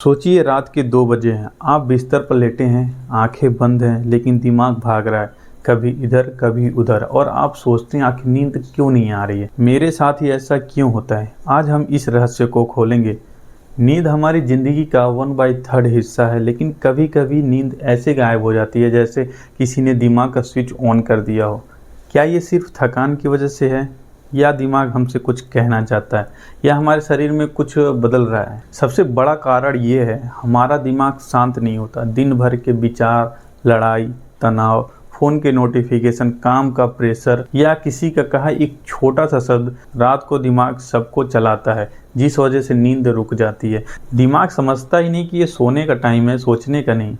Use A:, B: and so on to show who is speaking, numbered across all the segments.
A: सोचिए रात के 2 बजे हैं, आप बिस्तर पर लेटे हैं, आंखें बंद हैं, लेकिन दिमाग भाग रहा है, कभी इधर कभी उधर, और आप सोचते हैं आखिर नींद क्यों नहीं आ रही है। मेरे साथ ही ऐसा क्यों होता है, आज हम इस रहस्य को खोलेंगे। नींद हमारी ज़िंदगी का 1/3 हिस्सा है, लेकिन कभी कभी नींद ऐसे गायब हो जाती है जैसे किसी ने दिमाग का स्विच ऑन कर दिया हो। क्या ये सिर्फ थकान की वजह से है, या दिमाग हमसे कुछ कहना चाहता है, या हमारे शरीर में कुछ बदल रहा है? सबसे बड़ा कारण ये है, हमारा दिमाग शांत नहीं होता। दिन भर के विचार, लड़ाई, तनाव, फ़ोन के नोटिफिकेशन, काम का प्रेशर, या किसी का कहा एक छोटा सा शब्द रात को दिमाग सबको चलाता है, जिस वजह से नींद रुक जाती है। दिमाग समझता ही नहीं कि ये सोने का टाइम है, सोचने का नहीं।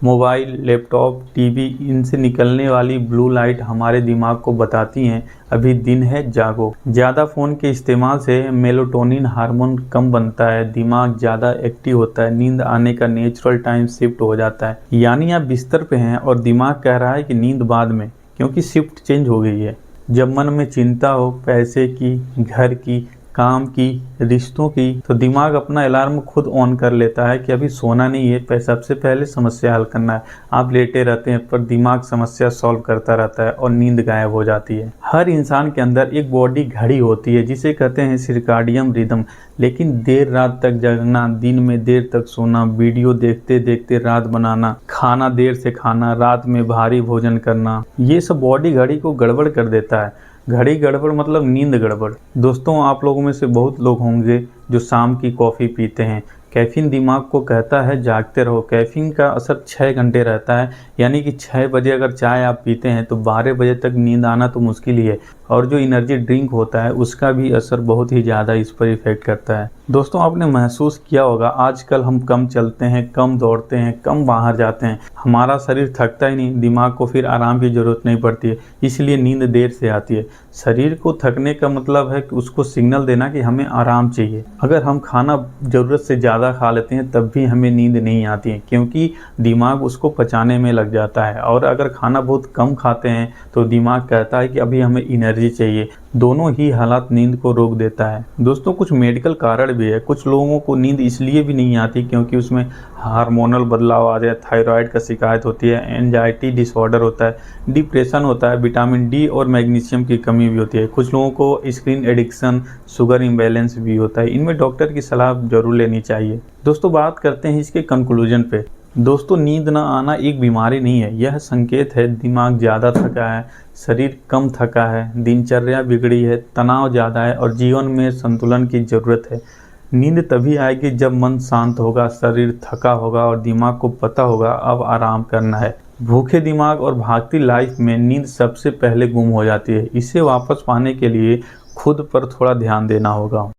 A: मोबाइल, लैपटॉप, टीवी, इनसे निकलने वाली ब्लू लाइट हमारे दिमाग को बताती हैं अभी दिन है, जागो। ज़्यादा फ़ोन के इस्तेमाल से मेलाटोनिन हार्मोन कम बनता है, दिमाग ज़्यादा एक्टिव होता है, नींद आने का नेचुरल टाइम शिफ्ट हो जाता है। यानी आप बिस्तर पे हैं और दिमाग कह रहा है कि नींद बाद में, क्योंकि शिफ्ट चेंज हो गई है। जब मन में चिंता हो, पैसे की, घर की, काम की, रिश्तों की, तो दिमाग अपना अलार्म खुद ऑन कर लेता है कि अभी सोना नहीं है, सबसे पहले समस्या हल करना है। आप लेटे रहते हैं पर दिमाग समस्या सॉल्व करता रहता है और नींद गायब हो जाती है। हर इंसान के अंदर एक बॉडी घड़ी होती है जिसे कहते हैं सर्काडियन रिदम। लेकिन देर रात तक जगना, दिन में देर तक सोना, वीडियो देखते देखते रात बनाना, खाना देर से खाना, रात में भारी भोजन करना, ये सब बॉडी घड़ी को गड़बड़ कर देता है। घड़ी गड़बड़ मतलब नींद गड़बड़। दोस्तों, आप लोगों में से बहुत लोग होंगे जो शाम की कॉफ़ी पीते हैं। कैफ़ीन दिमाग को कहता है जागते रहो। कैफ़ीन का असर 6 घंटे रहता है, यानी कि 6 बजे अगर चाय आप पीते हैं तो 12 बजे तक नींद आना तो मुश्किल ही है। और जो एनर्जी ड्रिंक होता है उसका भी असर बहुत ही ज़्यादा इस पर इफ़ेक्ट करता है। दोस्तों, आपने महसूस किया होगा आजकल हम कम चलते हैं, कम दौड़ते हैं, कम बाहर जाते हैं। हमारा शरीर थकता ही नहीं, दिमाग को फिर आराम की ज़रूरत नहीं पड़ती है, इसलिए नींद देर से आती है। शरीर को थकने का मतलब है कि उसको सिग्नल देना कि हमें आराम चाहिए। अगर हम खाना ज़रूरत से ज़्यादा खा लेते हैं तब भी हमें नींद नहीं आती है, क्योंकि दिमाग उसको पचाने में लग जाता है। और अगर खाना बहुत कम खाते हैं तो दिमाग कहता है कि अभी हमें एनर्जी चाहिए। दोनों ही हालात नींद को रोक देता है। दोस्तों, कुछ मेडिकल कारण भी है। कुछ लोगों को नींद इसलिए भी नहीं आती क्योंकि उसमें हार्मोनल बदलाव आ जाए, थायराइड का शिकायत होती है, एंजाइटी डिसऑर्डर होता है, डिप्रेशन होता है, विटामिन डी और मैग्नीशियम की कमी भी होती है। कुछ लोगों को स्क्रीन एडिक्शन, शुगर इम्बैलेंस भी होता है। इनमें डॉक्टर की सलाह जरूर लेनी चाहिए। दोस्तों, बात करते हैं इसके कंक्लूजन पे। दोस्तों, नींद ना आना एक बीमारी नहीं है, यह संकेत है दिमाग ज़्यादा थका है, शरीर कम थका है, दिनचर्या बिगड़ी है, तनाव ज़्यादा है और जीवन में संतुलन की ज़रूरत है। नींद तभी आएगी जब मन शांत होगा, शरीर थका होगा और दिमाग को पता होगा अब आराम करना है। भूखे दिमाग और भागती लाइफ में नींद सबसे पहले गुम हो जाती है। इसे वापस पाने के लिए खुद पर थोड़ा ध्यान देना होगा।